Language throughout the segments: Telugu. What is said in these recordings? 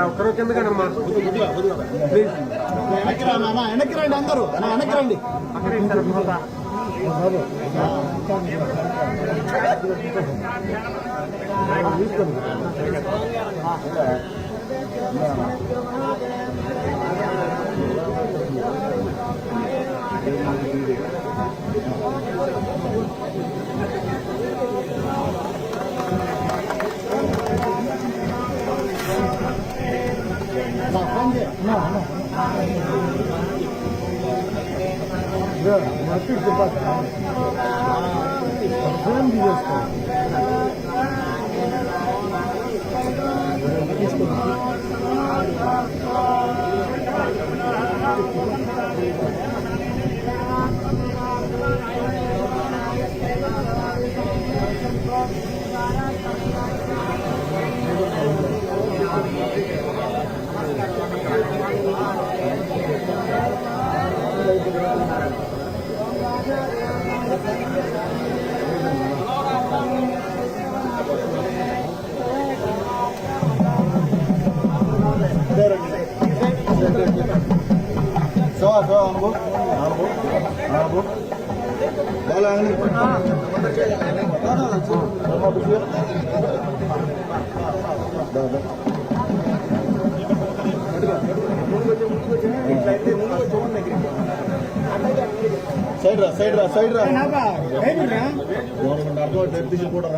ఒక్కరో కిందగానమ్మా వెనక్కి రండి, అందరూ వెనక్కి రండి. సైడ్ రా సైడ్ రా సైడ్ రా కూడా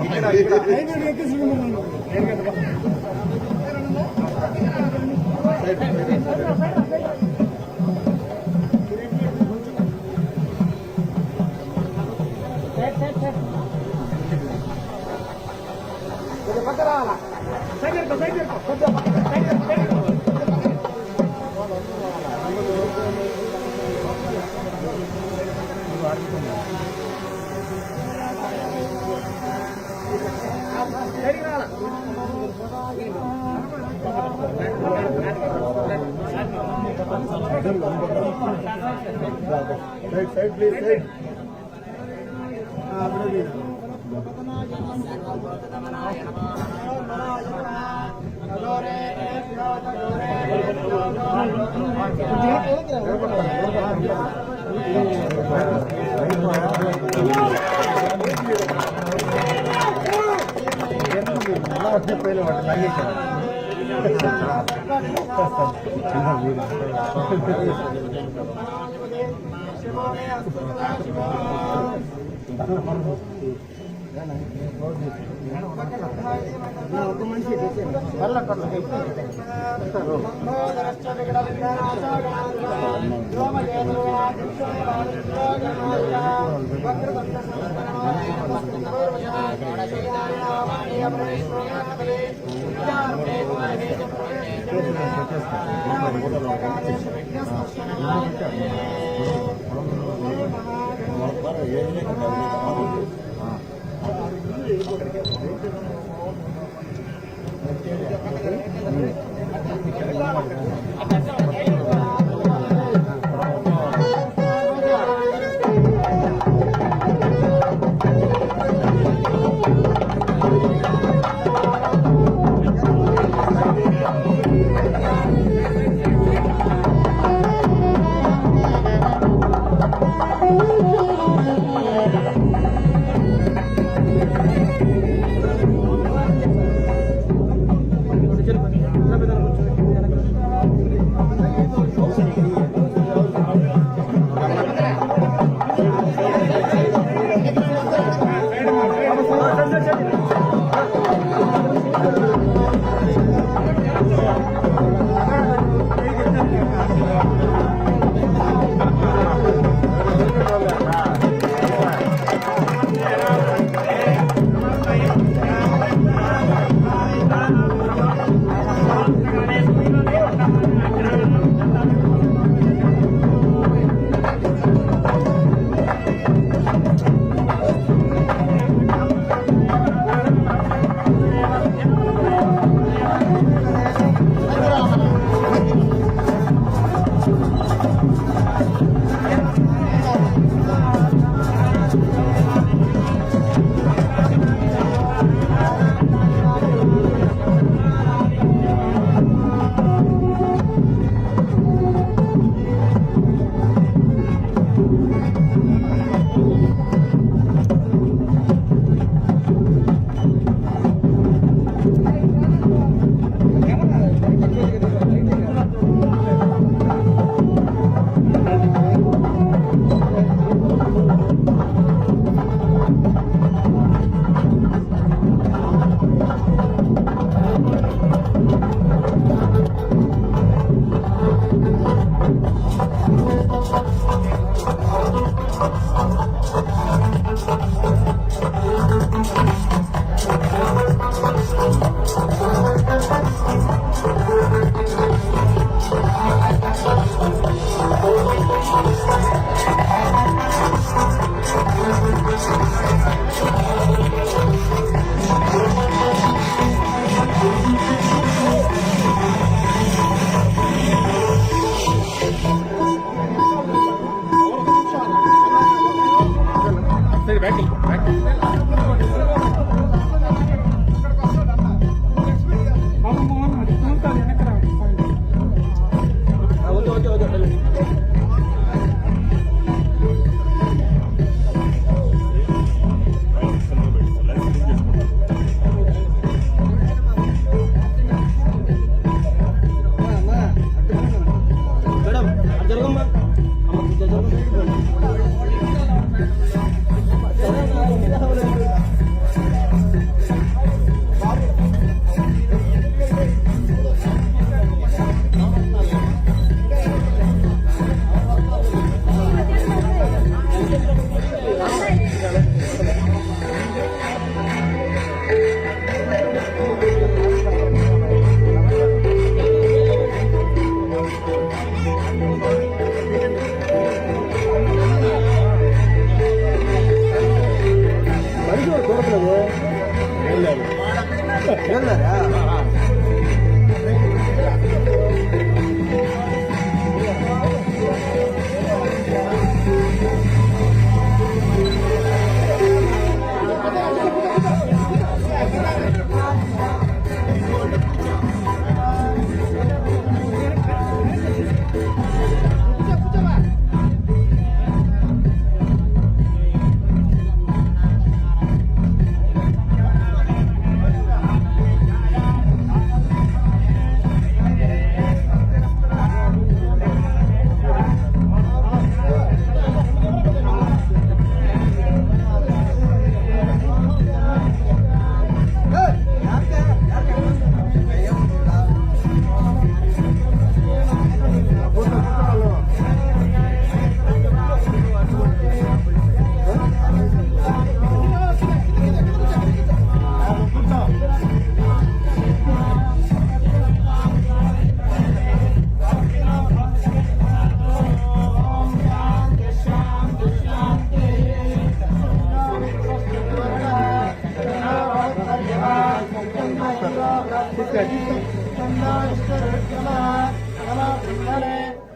Side, please, side. ఏం లేదు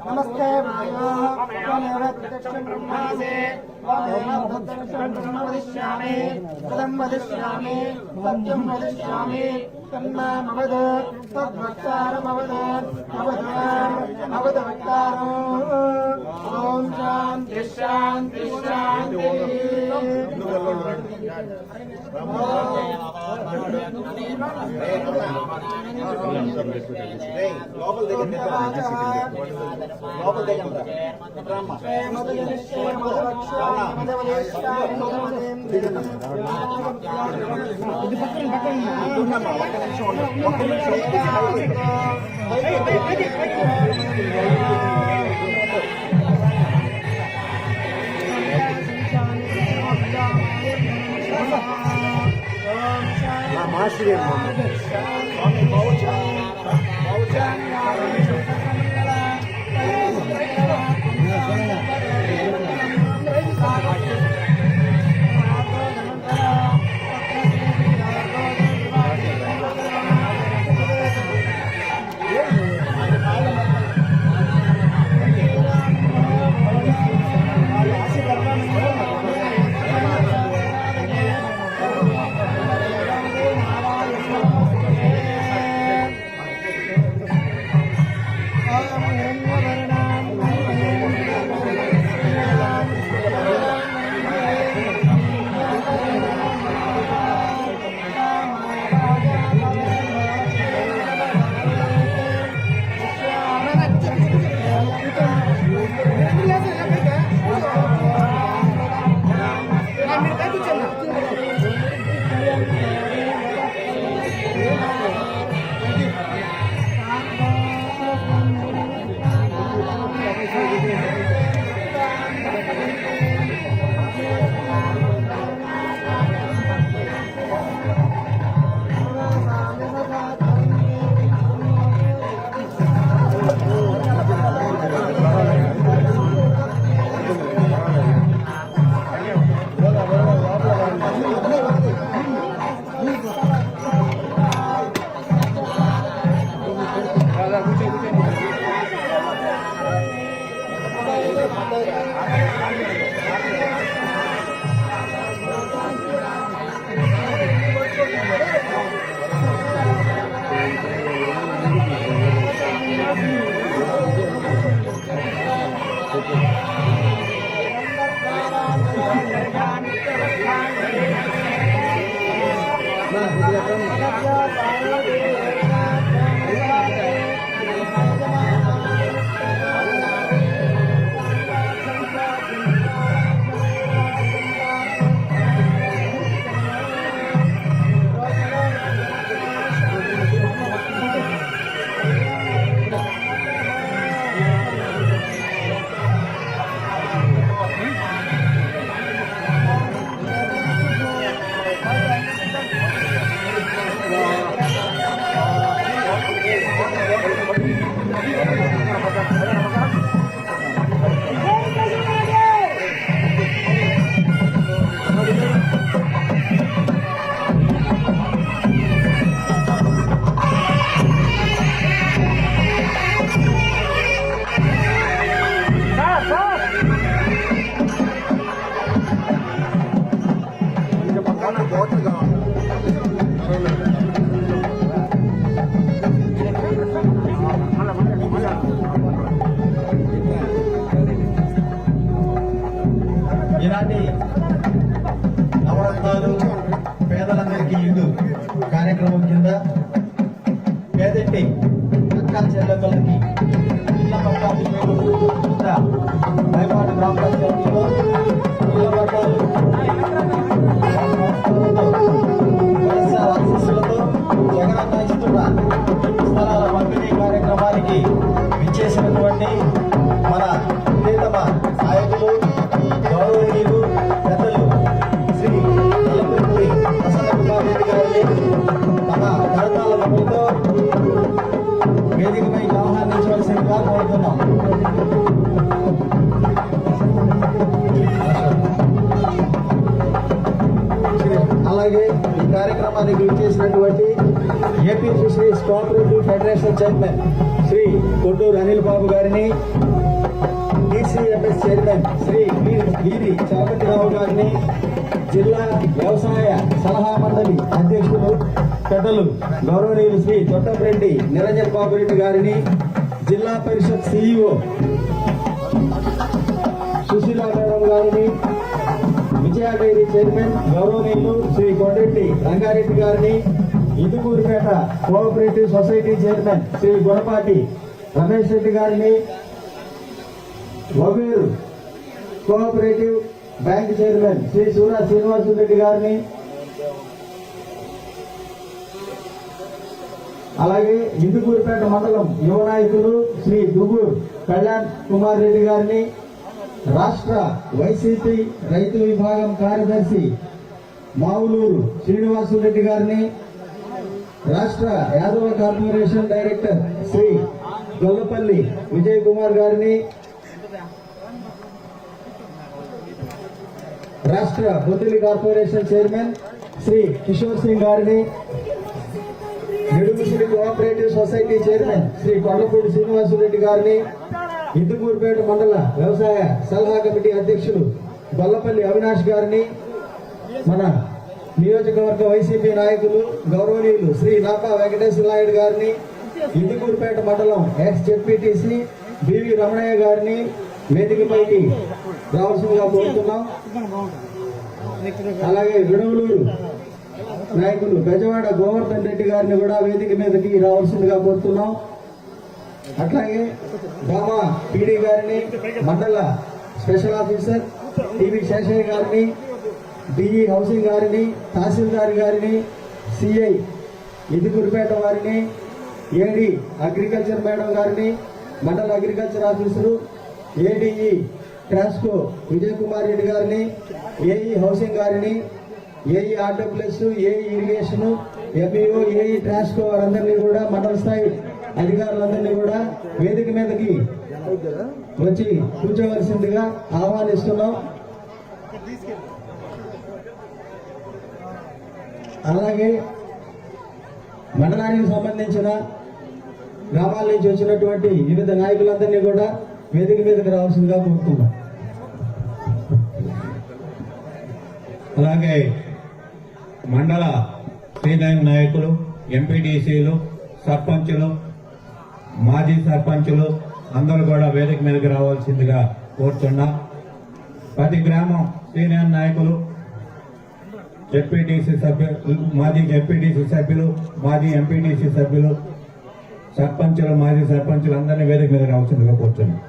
नमस्ते ब्रह्मासे वदिष्यामि पदं वदिष्यामि सत्यं वदिष्यामि तन्मामवद तद्वक्तारमवद अवद वक्तारो ॐ शान्ति शान्ति शान्ति లోపల దగ్గర మాస్టర్ బాటిల్ కావాలి. ఇలాంటి నవరత్నాలు పేదలందరికీ ఇల్లు కార్యక్రమం కింద పేదట్టి అక్క చెల్లెమ్మలకి ఇళ్ల పట్టాలు కింద మైపాడు గ్రామ పంచాయతీలో ఇళ్ల పట్టాలు వైఎస్ఆర్ ఆశీస్సులతో జగనన్న ఇస్తున్న స్థలాల పంపిణీ కార్యక్రమానికి విచ్చేసినటువంటి మన ప్రియతమ నాయకులు గౌరవనీయులు పెద్దలు శ్రీ ఎల్లపూరి ప్రసన్న కుమార్ రెడ్డి గారిని మన కరతాల నవ్వుతో వేదికపై ఆహ్వానించవలసిందిగా కోరుతున్నాం. అలాగే ఈ కార్యక్రమానికి విచ్చేసినటువంటి AP fisheries cooperative federation chairman Shri Kotturu Anil Babu గారిని, DCFS చైర్మన్ శ్రీ వీరి చలపతిరావు గారిని, జిల్లా వ్యవసాయ సలహా మండలి అధ్యక్షులు పెద్దలు గౌరవనీయులు శ్రీ తొట్టంరెడ్డి నిరంజన్ బాబు రెడ్డి గారిని, జిల్లా పరిషత్ CEO సుశీలా మేడం గారిని, విజయ డైరీ చైర్మన్ గౌరవనీయులు శ్రీ కొండరెడ్డి రంగారెడ్డి గారిని, Indukurupeta cooperative society chairman Shri Gunapati Ramesh Reddy గారిని, Vageru cooperative bank chairman Shri Sura Srinivasu Reddy గారిని, అలాగే ఇందుకూరుపేట మండలం యువ నాయకులు శ్రీ దుగూర్ కళ్యాణ్ కుమార్ రెడ్డి గారిని, రాష్ట్ర వైసీపీ రైతు విభాగం కార్యదర్శి మావులూరు శ్రీనివాసు రెడ్డి గారిని, రాష్ట్ర యాదవ కార్పొరేషన్ డైరెక్టర్ శ్రీ గొల్లపల్లి విజయ్ కుమార్ గారిని, రాష్ట్ర బొద్దిలి కార్పొరేషన్ చైర్మన్ శ్రీ కిషోర్ సింగ్ గారిని, Nidugusiri cooperative society chairman Shri Kondapudi Srinivasu Reddy గారిని, ఇందుకూరుపేట మండల వ్యవసాయ సలహా కమిటీ అధ్యక్షులు గొల్లపల్లి అవినాష్ గారిని, మన నియోజకవర్గ వైసీపీ నాయకులు గౌరవనీయులు శ్రీ నాపా వెంకటేశ్వర నాయుడు గారిని, ఇందుకూరుపేట మండలం ఎక్స్ జెడ్పీటీసీ బివి రమణయ్య గారిని వేదికపైకి రావాల్సిందిగా కోరుతున్నాం. అలాగే విడవలూరు నాయకులు బెజవాడ గోవర్ధన్ రెడ్డి గారిని కూడా వేదిక మీదకి రావాల్సిందిగా కోరుతున్నాం. అట్లాగే బామా పీడీ గారిని, మండల స్పెషల్ ఆఫీసర్ టీవీ శేషయ్య గారిని, డిఈ హౌసింగ్ గారిని, తహసీల్దార్ గారిని, సిఐ ఇందుకూరుపేట వారిని, ఏడి అగ్రికల్చర్ మేడం గారిని, మండల agriculture officer ADE Transco Vijay Kumar Reddy గారిని, ఏఈ హౌసింగ్ గారిని, AE RWS, AE irrigation, MEO, AE Transco వారందరినీ కూడా మండల స్థాయి అధికారులందరినీ కూడా వేదిక మీదకి వచ్చి కూర్చోవలసిందిగా ఆహ్వానిస్తున్నాం. అలాగే మండలానికి సంబంధించిన గ్రామాల నుంచి వచ్చినటువంటి వివిధ నాయకులందరినీ కూడా వేదిక మీదకి రావాల్సిందిగా కోరుతున్నాం. అలాగే మండల సీనియర్ నాయకులు, ఎంపీటీసీలు, సర్పంచులు, మాజీ సర్పంచులు అందరూ కూడా వేదిక మీదకి రావాల్సిందిగా కోరుతున్నా. ప్రతి గ్రామం సీనియర్ నాయకులు, జెడ్పీటీసీ సభ్యులు, మాజీ జెడ్పీటీసీ సభ్యులు, మాజీ ఎంపీటీసీ సభ్యులు, సర్పంచులు, మాజీ సర్పంచులు అందరినీ వేదిక మీద రావాల్సిందిగా కోరుతున్నాం.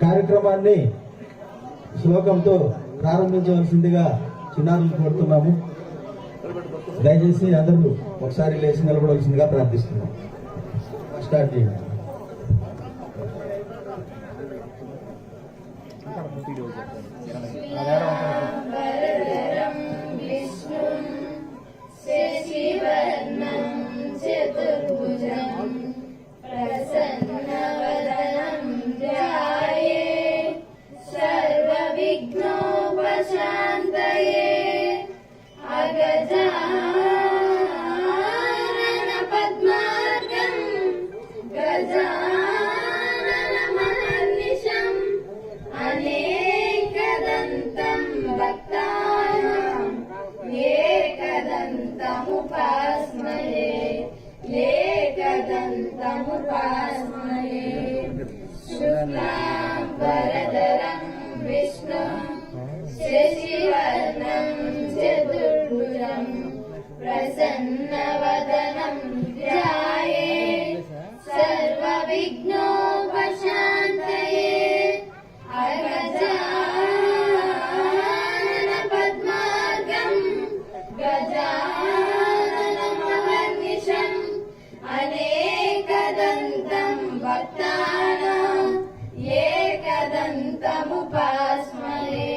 కార్యక్రమాన్ని శ్లోకంతో ప్రారంభించవలసిందిగా చిన్నారులు కోరుతున్నాము. దయచేసి అందరూ ఒకసారి లేచి నిలబడవలసిందిగా ప్రార్థిస్తున్నాం. స్టార్ట్ చేయండి. శశివర్ణం చతుర్భుజం ప్రసన్నవదనం ధ్యాయే సర్వవిఘ్నోపశాంతయే అగజానన పద్మార్గం గజాననమహర్నిశం అనేకదంతం భక్తానాం ఏకదంతముపాస్మహే ఏకదంతముపాస్మహే శుక్లాం వరదరం విష్ణుం శశివర్ణం చతుర్భుజం ప్రసన్నవదనం ధ్యాయే సర్వవిఘ్నోపశాంతయే అగజానన పద్మార్గం గజాననమహర్నిశం అనేకదంతం భక్తానాం ఏకదంతముపాస్మహే.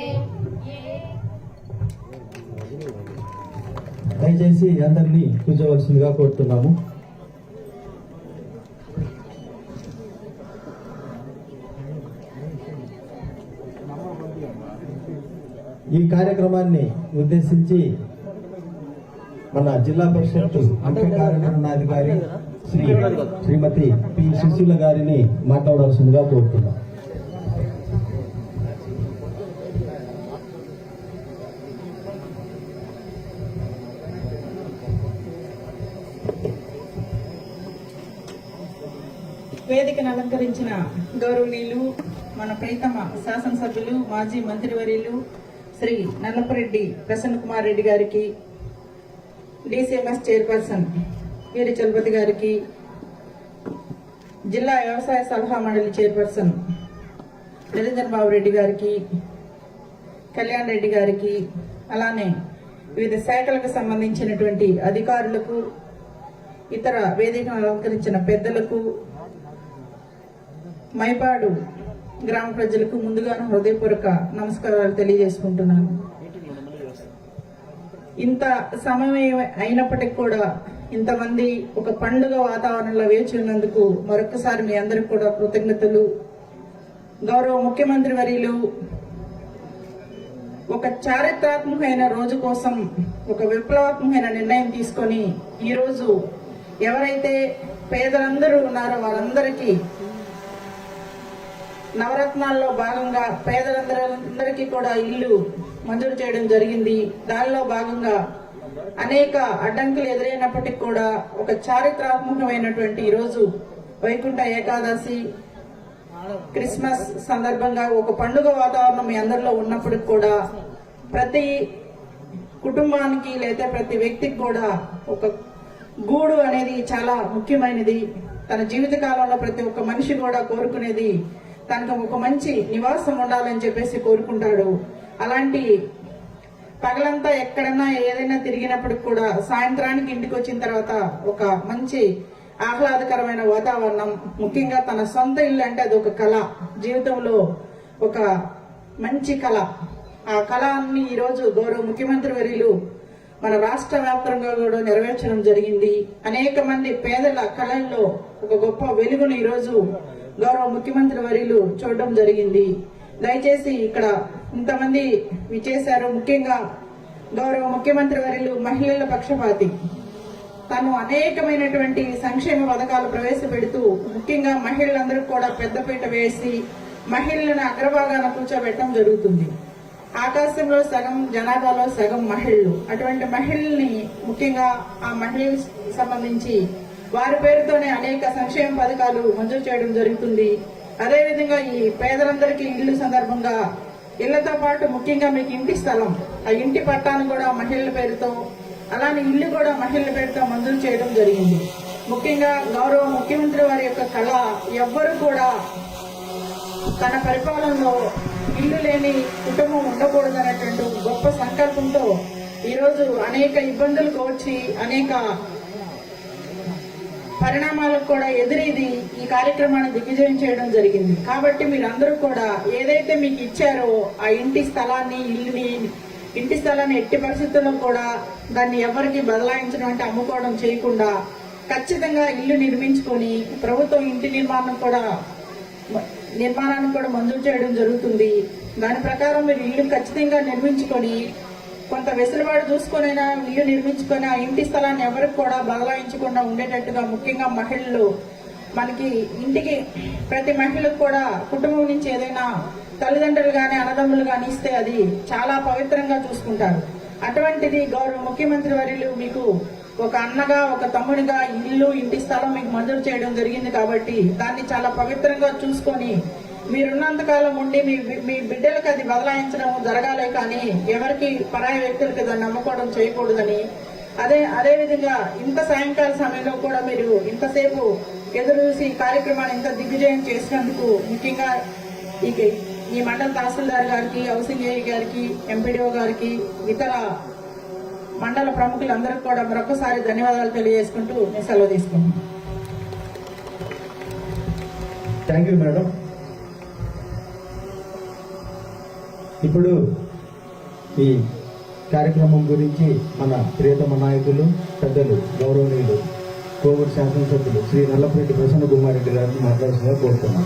దయచేసి అందరినీ కూర్చోవలసిందిగా కోరుతున్నాము. ఈ కార్యక్రమాన్ని ఉద్దేశించి మన జిల్లా పరిషత్ ముఖ్య కార్యనిర్వహణాధికారి శ్రీమతి పి సుశీల గారిని మాట్లాడవలసిందిగా కోరుతున్నాం. వేదికను అలంకరించిన గౌరవనీయులు మన ప్రీతమ శాసనసభ్యులు మాజీ మంత్రివర్యులు శ్రీ నల్లపరెడ్డి ప్రసన్న కుమార్ రెడ్డి గారికి, డిసిఎంఎస్ చైర్పర్సన్ వీరి చలపతి గారికి, జిల్లా వ్యవసాయ సలహా మండలి చైర్పర్సన్ నిరంజన్ బాబు రెడ్డి గారికి, కళ్యాణ్ రెడ్డి గారికి, అలానే వివిధ శాఖలకు సంబంధించినటువంటి అధికారులకు, ఇతర వేదికను అలంకరించిన పెద్దలకు, మైపాడు గ్రామ ప్రజలకు ముందుగానే హృదయపూర్వక నమస్కారాలు తెలియజేసుకుంటున్నాను. ఇంత సమయం అయినప్పటికీ కూడా ఇంతమంది ఒక పండుగ వాతావరణంలో వేచి ఉన్నందుకు మరొకసారి మీ అందరికి కూడా కృతజ్ఞతలు. గౌరవ ముఖ్యమంత్రి వర్యులు ఒక చారిత్రాత్మకమైన రోజు కోసం ఒక విప్లవాత్మకమైన నిర్ణయం తీసుకొని ఈరోజు ఎవరైతే పేదలందరూ ఉన్నారో వారందరికీ నవరత్నాల్లో భాగంగా పేదలందరికీ కూడా ఇల్లు మంజూరు చేయడం జరిగింది. దానిలో భాగంగా అనేక అడ్డంకులు ఎదురైనప్పటికీ కూడా ఒక చారిత్రాత్మకమైనటువంటి ఈరోజు వైకుంఠ ఏకాదశి క్రిస్మస్ సందర్భంగా ఒక పండుగ వాతావరణం మీ అందరిలో ఉన్నప్పటికి కూడా ప్రతి కుటుంబానికి లేదా ప్రతి వ్యక్తికి కూడా ఒక గూడు అనేది చాలా ముఖ్యమైనది. తన జీవిత కాలంలో ప్రతి ఒక్క మనిషి కూడా కోరుకునేది తనకు ఒక మంచి నివాసం ఉండాలని చెప్పేసి కోరుకుంటాడు. అలాంటి పగలంతా ఎక్కడన్నా ఏదైనా తిరిగినప్పటికి కూడా సాయంత్రానికి ఇంటికి వచ్చిన తర్వాత ఒక మంచి ఆహ్లాదకరమైన వాతావరణం, ముఖ్యంగా తన సొంత ఇల్లు అంటే అది ఒక కళ, జీవితంలో ఒక మంచి కళ. ఆ కళని ఈరోజు గౌరవ ముఖ్యమంత్రి వర్యులు మన రాష్ట్ర వ్యాప్తంగా కూడా నెరవేర్చడం జరిగింది. అనేక మంది పేదల కళల్లో ఒక గొప్ప వెలుగును ఈరోజు గౌరవ ముఖ్యమంత్రి వర్యులు చూడడం జరిగింది. దయచేసి ఇక్కడ ఇంతమంది విచ్చేశారు. ముఖ్యంగా గౌరవ ముఖ్యమంత్రి వర్యులు మహిళల పక్షపాతి. తను అనేకమైనటువంటి సంక్షేమ పథకాలు ప్రవేశపెడుతూ ముఖ్యంగా మహిళలందరికీ కూడా పెద్దపీట వేసి మహిళలను అగ్రభాగాన కూర్చోబెట్టడం జరుగుతుంది. ఆకాశంలో సగం, జనాభాలో సగం మహిళలు. అటువంటి మహిళల్ని ముఖ్యంగా ఆ మహిళలకు సంబంధించి వారి పేరుతోనే అనేక సంక్షేమ పథకాలు మంజూరు చేయడం జరుగుతుంది. అదేవిధంగా ఈ పేదలందరికీ ఇల్లు సందర్భంగా ఇళ్లతో పాటు ముఖ్యంగా మీకు ఇంటి స్థలం, ఆ ఇంటి పట్టాను కూడా మహిళల పేరుతో, అలానే ఇల్లు కూడా మహిళల పేరుతో మంజూరు చేయడం జరిగింది. ముఖ్యంగా గౌరవ ముఖ్యమంత్రి వారి యొక్క కళ ఎవ్వరు కూడా తన పరిపాలనలో ఇల్లు లేని కుటుంబం ఉండకూడదనేటువంటి గొప్ప సంకల్పంతో ఈరోజు అనేక ఇబ్బందులు కోర్చి అనేక పరిణామాలకు కూడా ఎదురీది ఈ కార్యక్రమాన్ని దిగ్విజయం చేయడం జరిగింది. కాబట్టి మీరందరూ కూడా ఏదైతే మీకు ఇచ్చారో ఆ ఇంటి స్థలాన్ని ఎట్టి పరిస్థితుల్లో కూడా దాన్ని ఎవరికి బదలాయించడం అంటే అమ్ముకోవడం చేయకుండా ఖచ్చితంగా ఇల్లు నిర్మించుకొని ప్రభుత్వం ఇంటి నిర్మాణానికి కూడా మంజూరు చేయడం జరుగుతుంది. దాని ప్రకారం మీరు ఇల్లు ఖచ్చితంగా నిర్మించుకొని కొంత వెసులుబాటు చూసుకొనైనా ఇల్లు నిర్మించుకొని ఆ ఇంటి స్థలాన్ని ఎవరికి కూడా బదలాయించకుండా ఉండేటట్టుగా ముఖ్యంగా మహిళలు మనకి ఇంటికి ప్రతి మహిళకు కూడా కుటుంబం నుంచి ఏదైనా తల్లిదండ్రులు కానీ అన్నదమ్ములు కానీ ఇస్తే అది చాలా పవిత్రంగా చూసుకుంటారు. అటువంటిది గౌరవ ముఖ్యమంత్రి వర్యులు మీకు ఒక అన్నగా ఒక తమ్ముడిగా ఇల్లు ఇంటి స్థలం మీకు మంజూరు చేయడం జరిగింది. కాబట్టి దాన్ని చాలా పవిత్రంగా చూసుకొని మీరున్నంతకాలం ఉండి మీ బిడ్డలకు అది బదలాయించడం జరగాలే కానీ ఎవరికి పరాయి వ్యక్తులకి దాన్ని నమ్ముకోవడం చేయకూడదని అదేవిధంగా ఇంత సాయంకాల సమయంలో కూడా మీరు ఇంతసేపు ఎదురు చూసి కార్యక్రమాన్ని ఇంత దిగ్విజయం చేసినందుకు ముఖ్యంగా ఈ మండల తహసీల్దార్ గారికి, హౌసింగ్ ఏఈ గారికి, ఎంపీడీఓ గారికి, ఇతర మండల ప్రముఖులందరికీ కూడా మరొకసారి ధన్యవాదాలు తెలియజేసుకుంటూ నేను సెలవు తీసుకుంటున్నాను. Thank you madam. ఇప్పుడు ఈ కార్యక్రమం గురించి మన ప్రియతమ నాయకులు పెద్దలు గౌరవనీయులు కోవూరు శాసనసభ్యులు శ్రీ నల్లపురెడ్డి ప్రసన్న కుమార్ రెడ్డి గారిని మాట్లాడాల్సిందిగా కోరుతున్నాం.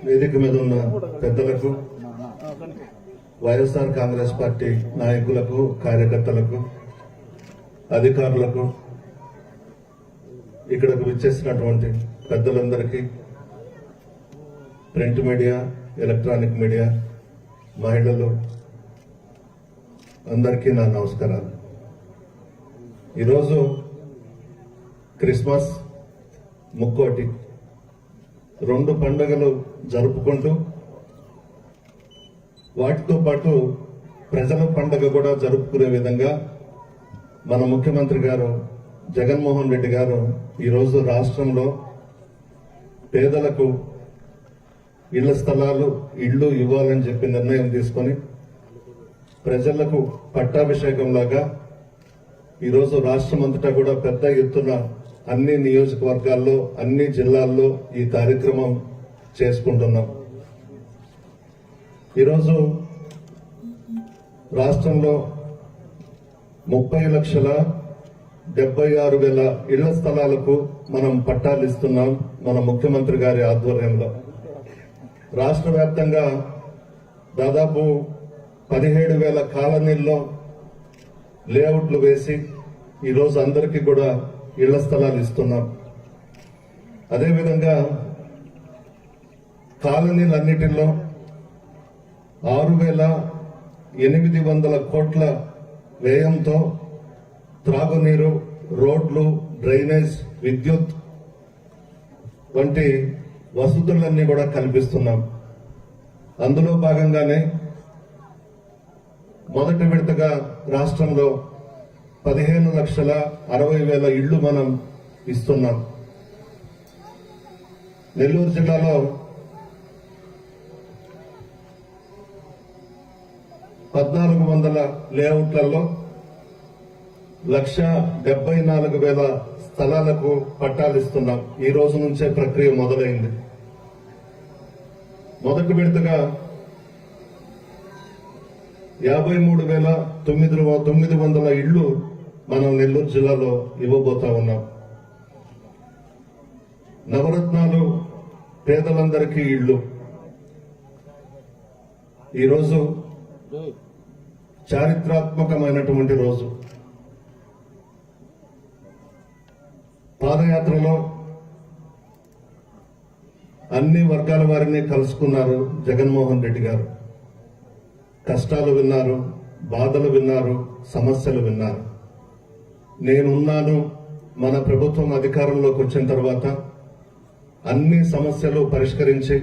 వేదిక మీద ఉన్న పెద్దలకు, వైఎస్ఆర్ కాంగ్రెస్ పార్టీ నాయకులకు, కార్యకర్తలకు, అధికారులకు, ఇక్కడకు విచ్చేసినటువంటి పెద్దలందరికీ, ప్రింట్ మీడియా, ఎలక్ట్రానిక్ మీడియా, మహిళలు అందరికీ నా నమస్కారాలు. ఈరోజు క్రిస్మస్, ముక్కోటి 2 పండుగలు జరుపుకుంటూ వాటితో పాటు ప్రజల పండుగ కూడా జరుపుకునే విధంగా మన ముఖ్యమంత్రి గారు జగన్మోహన్ రెడ్డి గారు ఈరోజు రాష్ట్రంలో పేదలకు ఇళ్ల స్థలాలు, ఇళ్లు ఇవ్వాలని చెప్పి నిర్ణయం తీసుకొని ప్రజలకు పట్టాభిషేకం లాగా ఈరోజు రాష్ట్రం అంతటా కూడా పెద్ద ఎత్తున అన్ని నియోజకవర్గాల్లో, అన్ని జిల్లాల్లో ఈ కార్యక్రమం చేసుకుంటున్నాం. ఈరోజు రాష్ట్రంలో 30,76,000 ఇళ్ల స్థలాలకు మనం పట్టాలు ఇస్తున్నాం మన ముఖ్యమంత్రి గారి ఆధ్వర్యంలో. రాష్ట్ర వ్యాప్తంగా దాదాపు 17,000 కాలనీల్లో లేఅవుట్లు వేసి ఈరోజు అందరికీ కూడా ఇళ్ల స్థలాలు ఇస్తున్నాం. అదేవిధంగా కాలనీలన్నిటిలో 6,800 కోట్ల వ్యయంతో త్రాగునీరు, రోడ్లు, డ్రైనేజ్, విద్యుత్ వంటి వసతులన్నీ కూడా కల్పిస్తున్నాం. అందులో భాగంగానే మొదటి విడతగా రాష్ట్రంలో 15,60,000 ఇళ్లు మనం ఇస్తున్నాం. నెల్లూరు జిల్లాలో 1,400 లేఅవుట్లలో 1,74,000 స్థలాలకు పట్టాలు ఇస్తున్నాం. ఈ రోజు నుంచే ప్రక్రియ మొదలైంది. మొదటి విడతగా 53,900 ఇళ్లు మనం నెల్లూరు జిల్లాలో ఇవ్వబోతా ఉన్నాం. నవరత్నాలు పేదలందరికీ ఇళ్లు. ఈరోజు చారిత్రాత్మకమైనటువంటి రోజు. పాదయాత్రలో అన్ని వర్గాల వారిని కలుసుకున్నారు జగన్మోహన్ రెడ్డి గారు. కష్టాలు విన్నారు, బాధలు విన్నారు, సమస్యలు విన్నారు. నేనున్నాను, మన ప్రభుత్వం అధికారంలోకి వచ్చిన తర్వాత అన్ని సమస్యలు పరిష్కరించి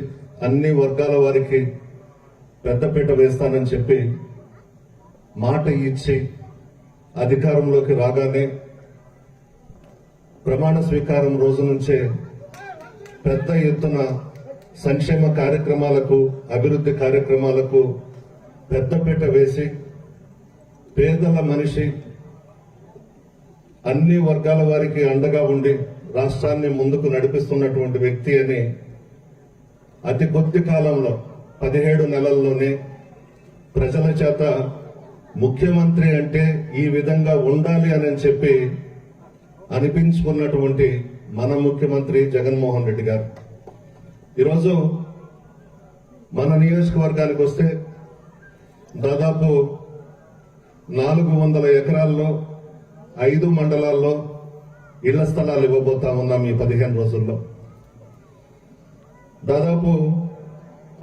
అన్ని వర్గాల వారికి పెద్దపీట వేస్తానని చెప్పి మాట ఇచ్చి అధికారంలోకి రాగానే ప్రమాణ స్వీకారం రోజు నుంచే పెద్ద ఎత్తున సంక్షేమ కార్యక్రమాలకు, అభివృద్ధి కార్యక్రమాలకు పెద్దపీట వేసి పేదల మనిషి, అన్ని వర్గాల వారికి అండగా ఉండి రాష్ట్రాన్ని ముందుకు నడిపిస్తున్నటువంటి వ్యక్తి అని అతి కొద్ది కాలంలో 17 నెలల్లోనే ప్రజల చేత ముఖ్యమంత్రి అంటే ఈ విధంగా ఉండాలి అని చెప్పి అనిపించుకున్నటువంటి మన ముఖ్యమంత్రి జగన్మోహన్ రెడ్డి గారు. ఈరోజు మన నియోజకవర్గానికి వస్తే దాదాపు 400 ఎకరాల్లో 5 మండలాల్లో ఇళ్ల స్థలాలు ఇవ్వబోతా ఉన్నాం. ఈ 15 రోజుల్లో దాదాపు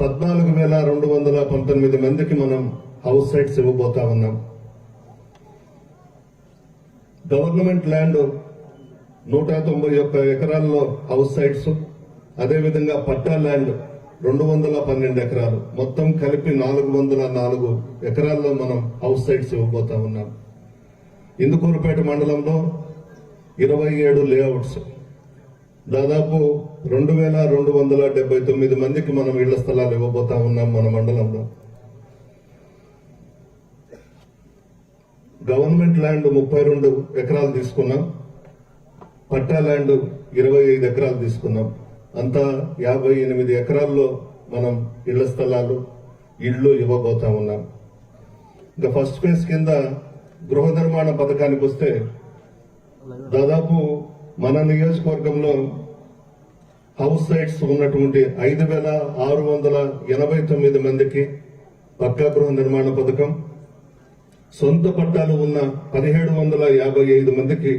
14,219 మందికి మనం హౌస్ సైట్స్ ఇవ్వబోతా ఉన్నాం. గవర్నమెంట్ ల్యాండ్ 191 ఎకరాల్లో హౌస్ సైట్స్, అదేవిధంగా పట్టా ల్యాండ్ 212 ఎకరాలు, మొత్తం కలిపి 404 ఎకరాల్లో మనం హౌస్ సైట్స్ ఇవ్వబోతా ఉన్నాం. ఇందుకూరుపేట మండలంలో 27 లేఅవుట్స్, దాదాపు 2,279 మందికి మనం ఇళ్ల స్థలాలు ఇవ్వబోతా ఉన్నాం మన మండలంలో. గవర్నమెంట్ ల్యాండ్ 32 ఎకరాలు తీసుకున్నాం, పట్టా ల్యాండ్ 25 ఎకరాలు తీసుకున్నాం. అంతా 58 ఎకరాల్లో మనం ఇళ్ల స్థలాలు, ఇళ్లు ఇవ్వబోతా ఉన్నాం. ఇంకా ఫస్ట్ ఫేజ్ కింద గృహ నిర్మాణ పథకానికి వస్తే దాదాపు మన నియోజకవర్గంలో హౌస్ సైట్స్ ఉన్నటువంటి 5,689 మందికి పక్కా గృహ నిర్మాణ పథకం, సొంత పట్టాలు ఉన్న 1,755 మందికి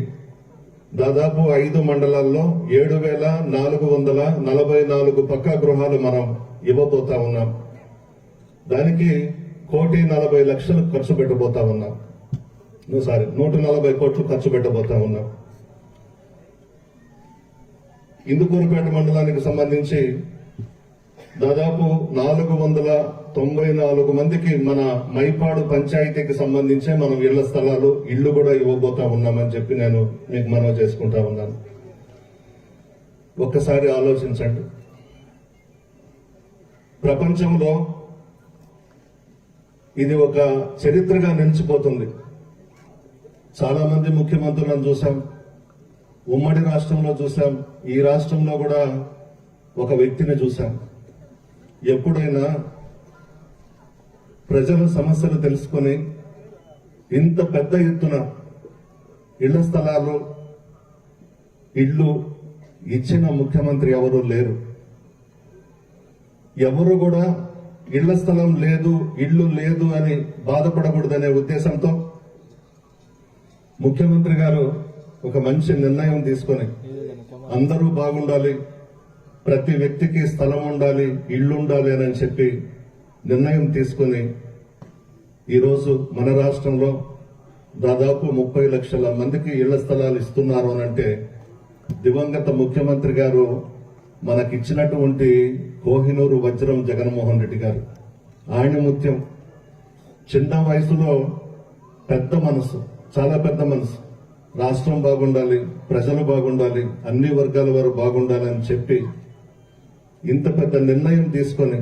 దాదాపు 5 మండలాల్లో 7,444 పక్కా గృహాలు మనం ఇవ్వబోతా ఉన్నాం. దానికి 1,40,00,000 ఖర్చు పెట్టబోతా ఉన్నాం. 140 కోట్లు ఖర్చు పెట్టబోతా ఉన్నాం. ఇందుకూరుపేట మండలానికి సంబంధించి దాదాపు 494 మందికి మన మైపాడు పంచాయతీకి సంబంధించి మనం ఇళ్ల స్థలాలు, ఇళ్లు కూడా ఇవ్వబోతా ఉన్నామని చెప్పి నేను మీకు మనవి చేసుకుంటా ఉన్నాను. ఒక్కసారి ఆలోచించండి, ప్రపంచంలో ఇది ఒక చరిత్రగా నిలిచిపోతుంది. చాలా మంది ముఖ్యమంత్రులను చూసాం, ఉమ్మడి రాష్ట్రంలో చూసాం, ఈ రాష్ట్రంలో కూడా ఒక వ్యక్తిని చూసాం. ఎప్పుడైనా ప్రజల సమస్యలు తెలుసుకొని ఇంత పెద్ద ఎత్తున ఇళ్ల స్థలాలు, ఇళ్లు ఇచ్చిన ముఖ్యమంత్రి ఎవరు లేరు. ఎవరు కూడా ఇళ్ల స్థలం లేదు, ఇళ్లు లేదు అని బాధపడకూడదనే ఉద్దేశంతో ముఖ్యమంత్రి గారు ఒక మంచి నిర్ణయం తీసుకొని అందరూ బాగుండాలి, ప్రతి వ్యక్తికి స్థలం ఉండాలి, ఇళ్లు ఉండాలి అని చెప్పి నిర్ణయం తీసుకుని ఈరోజు మన రాష్ట్రంలో దాదాపు 30 లక్షల మందికి ఇళ్ల స్థలాలు ఇస్తున్నారు అనంటే దివంగత ముఖ్యమంత్రి గారు మనకిచ్చినటువంటి కోహినూరు వజ్రం జగన్మోహన్ రెడ్డి గారు. ఆయన ముత్యం. చిన్న వయసులో పెద్ద మనసు, చాలా పెద్ద మనసు. రాష్ట్రం బాగుండాలి, ప్రజలు బాగుండాలి, అన్ని వర్గాల వారు బాగుండాలని చెప్పి ఇంత పెద్ద నిర్ణయం తీసుకొని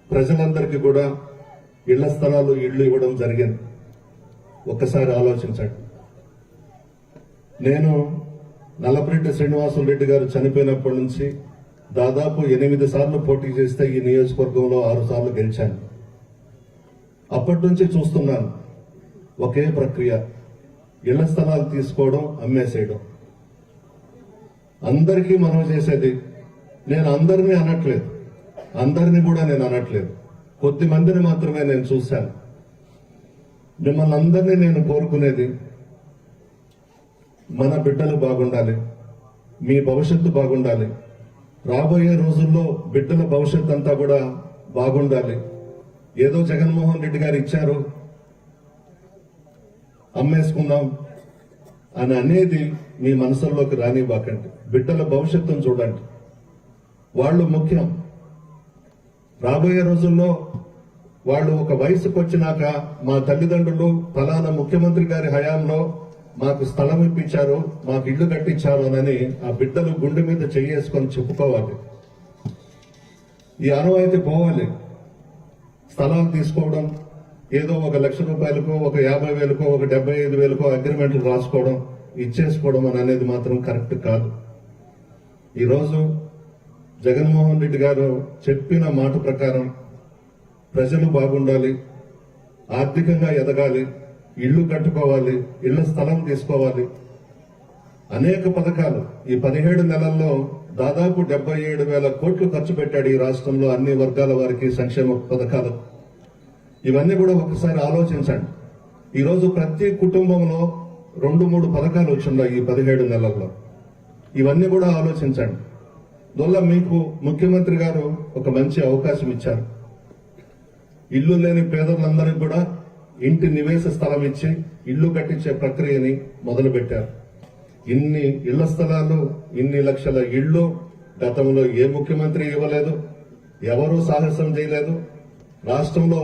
ప్రజలందరికీ కూడా ఇళ్ల స్థలాలు, ఇళ్లు ఇవ్వడం జరిగింది. ఒక్కసారి ఆలోచించండి. నేను నల్లపరెడ్డి శ్రీనివాసులు రెడ్డి గారు చనిపోయినప్పటి నుంచి దాదాపు 8 సార్లు పోటీ చేస్తే ఈ నియోజకవర్గంలో 6 సార్లు గెలిచాను. అప్పటి నుంచి చూస్తున్నాను ఒకే ప్రక్రియ, ఇళ్ల స్థలాలు తీసుకోవడం, అమ్మేసేయడం. అందరికీ మనం చేసేది, నేను అందరినీ అనట్లేదు, అందరినీ కూడా నేను అనట్లేదు, కొద్ది మందిని మాత్రమే నేను చూశాను. మిమ్మల్ని అందరినీ నేను కోరుకునేది, మన బిడ్డలు బాగుండాలి, మీ భవిష్యత్తు బాగుండాలి, రాబోయే రోజుల్లో బిడ్డల భవిష్యత్తు అంతా కూడా బాగుండాలి. ఏదో జగన్మోహన్ రెడ్డి గారు ఇచ్చారు, అమ్మేసుకుందాం అని అనేది మీ మనసుల్లోకి రానివ్వకండి. బిడ్డల భవిష్యత్తును చూడండి, వాళ్ళు ముఖ్యం. రాబోయే రోజుల్లో వాళ్ళు ఒక వయసుకు వచ్చినాక మా తల్లిదండ్రులు ఫలానా ముఖ్యమంత్రి గారి హయాంలో మాకు స్థలం ఇప్పించారు, మాకు ఇల్లు కట్టించారు అని ఆ బిడ్డలు గుండె మీద చెయ్యేసుకొని చెప్పుకోవాలి. ఈ ఆనవాయితీ పోవాలి. స్థలాలు తీసుకోవడం, ఏదో 1 లక్ష రూపాయలకో, 50,000కో, 75,000కో అగ్రిమెంట్లు రాసుకోవడం, ఇచ్చేసుకోవడం అనేది మాత్రం కరెక్ట్ కాదు. ఈరోజు జగన్మోహన్ రెడ్డి గారు చెప్పిన మాట ప్రకారం ప్రజలు బాగుండాలి, ఆర్థికంగా ఎదగాలి, ఇళ్లు కట్టుకోవాలి, ఇళ్ల స్థలం తీసుకోవాలి. అనేక పథకాలు ఈ 17 నెలల్లో దాదాపు 77,000 కోట్లు ఖర్చు పెట్టాడు ఈ రాష్ట్రంలో అన్ని వర్గాల వారికి సంక్షేమ పథకాలు. ఇవన్నీ కూడా ఒకసారి ఆలోచించండి. ఈరోజు ప్రతి కుటుంబంలో 2-3 పథకాలు వచ్చిన్నాయి ఈ 17 నెలల్లో. ఇవన్నీ కూడా ఆలోచించండి. అందువల్ల మీకు ముఖ్యమంత్రి గారు ఒక మంచి అవకాశం ఇచ్చారు. ఇల్లు లేని పేదలందరికీ కూడా ఇంటి నివేశ స్థలం ఇచ్చి ఇల్లు కట్టించే ప్రక్రియని మొదలుపెట్టారు. ఇన్ని ఇళ్ల స్థలాలు, ఇన్ని లక్షల ఇళ్లు గతంలో ఏ ముఖ్యమంత్రి ఇవ్వలేదు, ఎవరూ సాహసం చేయలేదు. రాష్ట్రంలో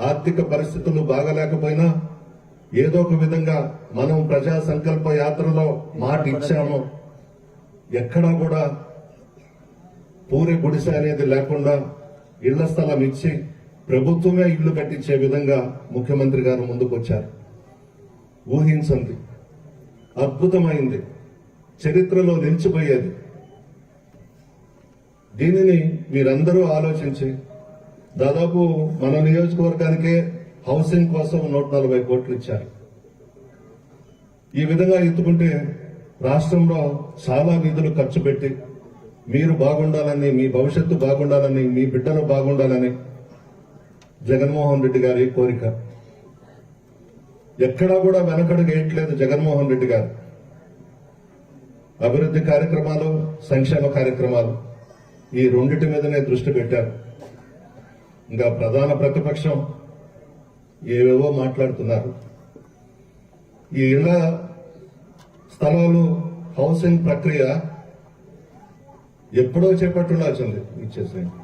ఆర్థిక పరిస్థితులు బాగలేకపోయినా ఏదో ఒక విధంగా మనం ప్రజా సంకల్ప యాత్రలో మాట ఇచ్చాము. ఎక్కడా కూడా పూరి గుడిసె అనేది లేకుండా ఇళ్ల స్థలం ఇచ్చి ప్రభుత్వమే ఇల్లు కట్టించే విధంగా ముఖ్యమంత్రి గారు ముందుకొచ్చారు. ఊహించండి, అద్భుతమైంది, చరిత్రలో నిలిచిపోయేది. దీనిని మీరందరూ ఆలోచించి దాదాపు మన నియోజకవర్గానికే హౌసింగ్ కోసం 140 కోట్లు ఇచ్చారు. ఈ విధంగా ఎత్తుకుంటే రాష్ట్రంలో చాలా నిధులు ఖర్చు పెట్టి మీరు బాగుండాలని, మీ భవిష్యత్తు బాగుండాలని, మీ బిడ్డలు బాగుండాలని జగన్మోహన్ రెడ్డి గారి కోరిక. ఎక్కడా కూడా వెనకడుగు వేయట్లేదు జగన్మోహన్ రెడ్డి గారు. అభివృద్ధి కార్యక్రమాలు, సంక్షేమ కార్యక్రమాలు ఈ రెండిటి మీదనే దృష్టి పెట్టారు. ఇంకా ప్రధాన ప్రతిపక్షం ఏవేవో మాట్లాడుతున్నారు. ఈ ఇళ్ల స్థలాలు హౌసింగ్ ప్రక్రియ ఎప్పుడో చేపట్టుండాల్సింది. ఇచ్చేసేయండి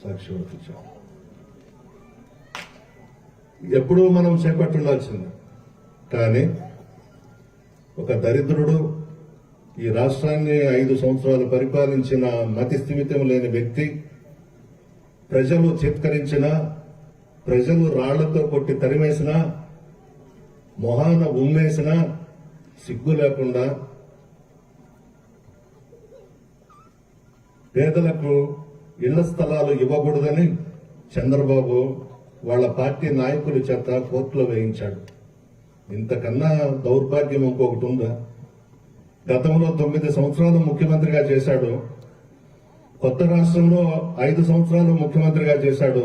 సాక్షి వచ్చాం, ఎప్పుడూ మనం చేపట్టుండాల్సింది. కానీ ఒక దరిద్రుడు ఈ రాష్ట్రాన్ని 5 సంవత్సరాలు పరిపాలించిన మతి స్థిమితం లేని వ్యక్తి, ప్రజలు చిత్కరించిన, ప్రజలు రాళ్లతో కొట్టి తరిమేసిన, మొహాన ఉమ్మేసిన సిగ్గు లేకుండా పేదలకు ఇళ్ల స్థలాలు ఇవ్వకూడదని చంద్రబాబు వాళ్ళ పార్టీ నాయకుల చేత కోర్టులో వేయించాడు. ఇంతకన్నా దౌర్భాగ్యం ఇంకొకటి ఉందా? గతంలో 9 సంవత్సరాలు ముఖ్యమంత్రిగా చేశాడు. కొత్త రాష్ట్రంలో 5 సంవత్సరాలు ముఖ్యమంత్రిగా చేశాడు.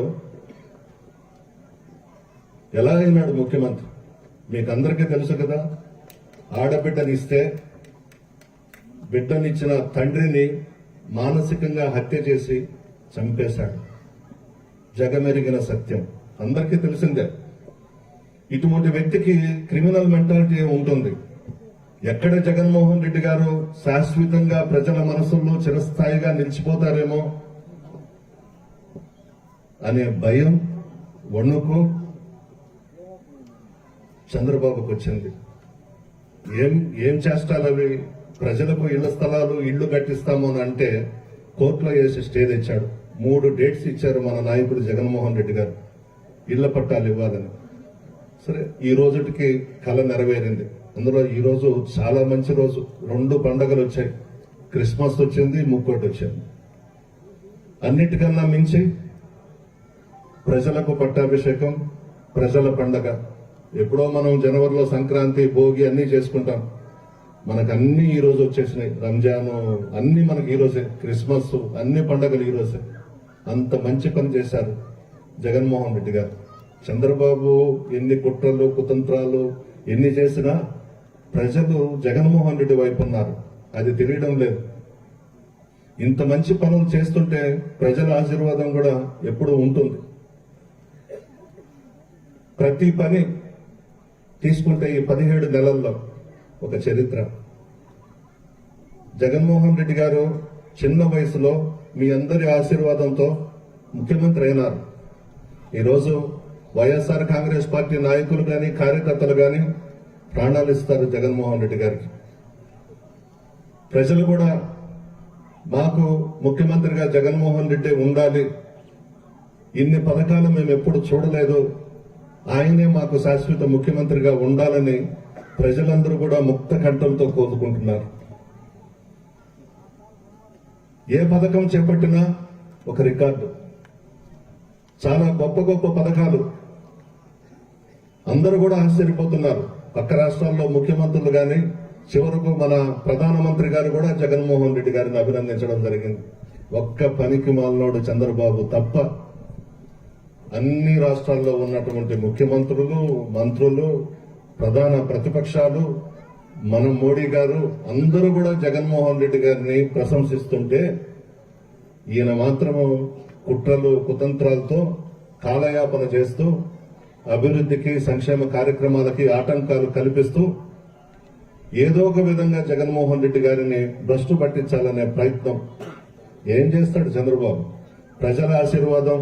ఎలా అయినాడు ముఖ్యమంత్రి? మీకు అందరికీ తెలుసు కదా. ఆడబిడ్డనిస్తే బిడ్డనిచ్చిన తండ్రిని మానసికంగా హత్య చేసి చంపేశాడు. జగమెరిగిన సత్యం అందరికీ తెలిసిందే. ఇటువంటి వ్యక్తికి క్రిమినల్ మెంటాలిటీ ఉంటుంది. ఎక్కడ జగన్మోహన్ రెడ్డి గారు శాశ్వతంగా ప్రజల మనసుల్లో చిరస్థాయిగా నిలిచిపోతారేమో అనే భయం, వణుకు చంద్రబాబుకు వచ్చింది. ఏం చేస్తారవి? ప్రజలకు ఇళ్ల స్థలాలు, ఇళ్లు కట్టిస్తాము అని అంటే కోర్టులో వేసి స్టే తెచ్చాడు. 3 డేట్స్ ఇచ్చారు మన నాయకుడు జగన్మోహన్ రెడ్డి గారు ఇళ్ల పట్టాలు ఇవ్వాలని. సరే, ఈ రోజుకి కళ నెరవేరింది. అందులో ఈ రోజు చాలా మంచి రోజు. 2 పండుగలు వచ్చాయి. క్రిస్మస్ వచ్చింది, ముక్కోటి వచ్చింది. అన్నిటికన్నా మించి ప్రజలకు పట్టాభిషేకం, ప్రజల పండగ. ఎప్పుడో మనం జనవరిలో సంక్రాంతి, భోగి అన్ని చేసుకుంటాం. మనకు అన్ని ఈ రోజు వచ్చేసినాయి. రంజాను అన్ని మనకి ఈ రోజే, క్రిస్మస్ అన్ని పండుగలు ఈ రోజే. అంత మంచి పని చేశారు జగన్మోహన్ రెడ్డి గారు. చంద్రబాబు ఎన్ని కుట్రలు, కుతంత్రాలు ఎన్ని చేసినా ప్రజలు జగన్మోహన్ రెడ్డి వైపు ఉన్నారు. అది తెలియడం లేదు. ఇంత మంచి పనులు చేస్తుంటే ప్రజల ఆశీర్వాదం కూడా ఎప్పుడూ ఉంటుంది. ప్రతి పని తీసుకుంటే ఈ 17 నెలల్లో ఒక చరిత్ర. జగన్మోహన్ రెడ్డి గారు చిన్న వయసులో మీ అందరి ఆశీర్వాదంతో ముఖ్యమంత్రి అయినారు. ఈరోజు వైఎస్ఆర్ కాంగ్రెస్ పార్టీ నాయకులు కానీ కార్యకర్తలు కానీ ప్రాణాలు ఇస్తారు జగన్మోహన్ రెడ్డి గారికి. ప్రజలు కూడా మాకు ముఖ్యమంత్రిగా జగన్మోహన్ రెడ్డి ఉండాలి, ఇన్ని పథకాలు మేము ఎప్పుడు చూడలేదు, ఆయనే మాకు శాశ్వత ముఖ్యమంత్రిగా ఉండాలని ప్రజలందరూ కూడా ముక్త కంఠంతో కోరుకుంటున్నారు. ఏ పథకం చేపట్టినా ఒక రికార్డు. చాలా గొప్ప గొప్ప పథకాలు. అందరూ కూడా ఆశ్చర్యపోతున్నారు. పక్క రాష్ట్రాల్లో ముఖ్యమంత్రులు కానీ చివరకు మన ప్రధానమంత్రి గారు కూడా జగన్మోహన్ రెడ్డి గారిని అభినందించడం జరిగింది. ఒక్క పనికి మాలినోడు చంద్రబాబు తప్ప అన్ని రాష్ట్రాల్లో ఉన్నటువంటి ముఖ్యమంత్రులు, మంత్రులు, ప్రధాన ప్రతిపక్షాలు, మన మోడీ గారు అందరూ కూడా జగన్మోహన్ రెడ్డి గారిని ప్రశంసిస్తుంటే ఈయన మాత్రము కుట్రలు కుతంత్రాలతో కాలయాపన చేస్తూ అభివృద్ధికి సంక్షేమ కార్యక్రమాలకి ఆటంకాలు కల్పిస్తూ ఏదో ఒక విధంగా జగన్మోహన్ రెడ్డి గారిని భ్రష్టు పట్టించాలనే ప్రయత్నం. ఏం చేస్తాడు చంద్రబాబు? ప్రజల ఆశీర్వాదం,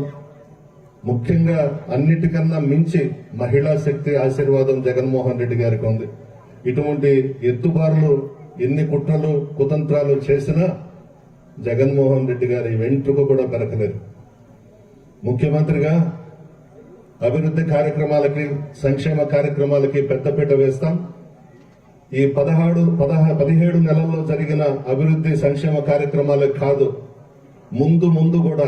ముఖ్యంగా అన్నిటికన్నా మించి మహిళా శక్తి ఆశీర్వాదం జగన్మోహన్ రెడ్డి గారికి ఉంది. ఇటువంటి ఎత్తుబారులు ఎన్ని కుట్రలు కుతంత్రాలు చేసినా జగన్మోహన్ రెడ్డి గారి వెంట్రుక కూడా పెరకలేదు. ముఖ్యమంత్రిగా అభివృద్ధి కార్యక్రమాలకి సంక్షేమ కార్యక్రమాలకి పెద్దపీట వేస్తాం. ఈ 17 నెలల్లో జరిగిన అభివృద్ధి సంక్షేమ కార్యక్రమాలకు కాదు, ముందు ముందు కూడా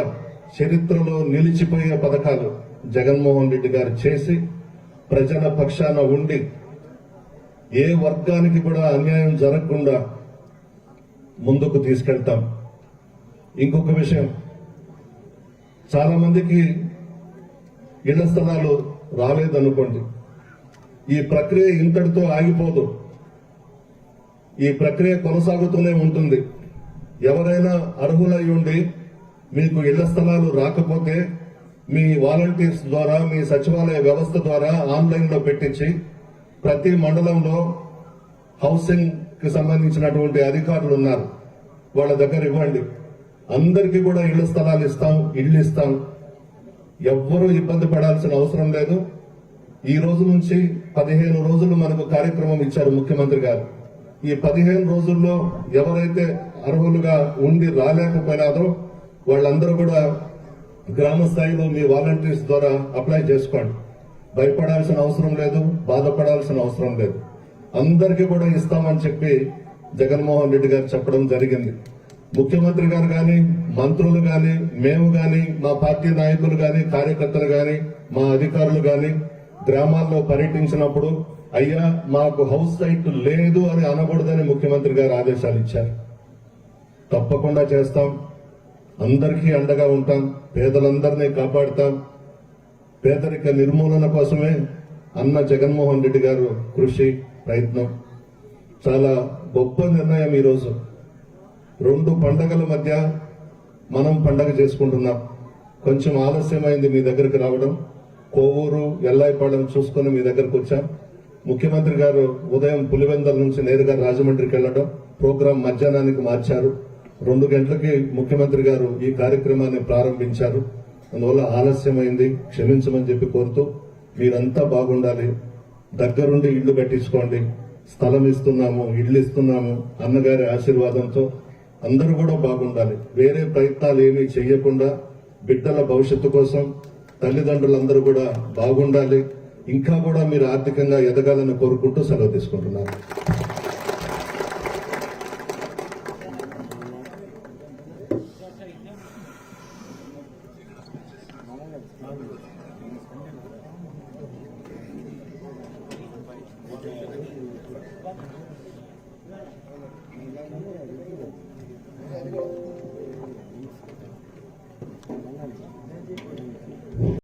చరిత్రలో నిలిచిపోయే పథకాలు జగన్మోహన్ రెడ్డి గారు చేసి ప్రజల పక్షాన ఉండి ఏ వర్గానికి కూడా అన్యాయం జరగకుండా ముందుకు తీసుకెళ్తాం. ఇంకొక విషయం, చాలా మందికి ఇళ్ల స్థలాలు రాలేదనుకోండి, ఈ ప్రక్రియ ఇంతటితో ఆగిపోదు. ఈ ప్రక్రియ కొనసాగుతూనే ఉంటుంది. ఎవరైనా అర్హులై ఉండి మీకు ఇళ్ల స్థలాలు రాకపోతే మీ వాలంటీర్స్ ద్వారా, మీ సచివాలయ వ్యవస్థ ద్వారా ఆన్లైన్ లో పెట్టించి ప్రతి మండలంలో హౌసింగ్ కి సంబంధించినటువంటి అధికారులు ఉన్నారు, వాళ్ళ దగ్గర ఇవ్వండి. అందరికీ కూడా ఇళ్ల స్థలాలు ఇస్తాం, ఇళ్లు ఇస్తాం. ఎవ్వరూ ఇబ్బంది పడాల్సిన అవసరం లేదు. ఈ రోజు నుంచి 15 రోజులు మనకు కార్యక్రమం ఇచ్చారు ముఖ్యమంత్రి గారు. ఈ 15 రోజుల్లో ఎవరైతే అర్హులుగా ఉండి రాలేకపోయినారో వాళ్ళందరూ కూడా గ్రామ స్థాయిలో మీ వాలంటీర్స్ ద్వారా అప్లై చేసుకోండి. భయపడాల్సిన అవసరం లేదు, బాధపడాల్సిన అవసరం లేదు. అందరికీ కూడా ఇస్తామని చెప్పి జగన్మోహన్ రెడ్డి గారు చెప్పడం జరిగింది. ముఖ్యమంత్రి గారు కానీ, మంత్రులు కానీ, మేము కానీ, మా పార్టీ నాయకులు కానీ, కార్యకర్తలు కానీ, మా అధికారులు కానీ గ్రామాల్లో పర్యటించినప్పుడు అయ్యా మాకు హౌస్ సైట్ లేదు అని అనకూడదని ముఖ్యమంత్రి గారు ఆదేశాలు ఇచ్చారు. తప్పకుండా చేస్తాం. అందరికీ అండగా ఉంటాం. పేదలందరినీ కాపాడుతాం. పేదరిక నిర్మూలన కోసమే అన్న జగన్మోహన్ రెడ్డి గారు కృషి, ప్రయత్నం. చాలా గొప్ప నిర్ణయం. ఈరోజు 2 పండగల మధ్య మనం పండగ చేసుకుంటున్నాం. కొంచెం ఆలస్యమైంది మీ దగ్గరికి రావడం. కోవూరు, ఎల్లాయిపాలెం చూసుకుని మీ దగ్గరకు వచ్చాం. ముఖ్యమంత్రి గారు ఉదయం పులివెందల నుంచి నేరుగా రాజమండ్రికి వెళ్లడం, ప్రోగ్రాం మధ్యాహ్నానికి మార్చారు. 2 గంటలకి ముఖ్యమంత్రి గారు ఈ కార్యక్రమాన్ని ప్రారంభించారు. అందువల్ల ఆలస్యమైంది, క్షమించమని చెప్పి కోరుతూ మీరంతా బాగుండాలి. దగ్గరుండి ఇళ్లు కట్టించుకోండి. స్థలం ఇస్తున్నాము, ఇళ్లు ఇస్తున్నాము అన్నగారి ఆశీర్వాదంతో అందరూ కూడా బాగుండాలి. వేరే ప్రయత్నాలు ఏమీ చేయకుండా బిడ్డల భవిష్యత్తు కోసం తల్లిదండ్రులందరూ కూడా బాగుండాలి. ఇంకా కూడా మీరు ఆర్థికంగా ఎదగాలని కోరుకుంటూ సెలవు తీసుకుంటున్నారు.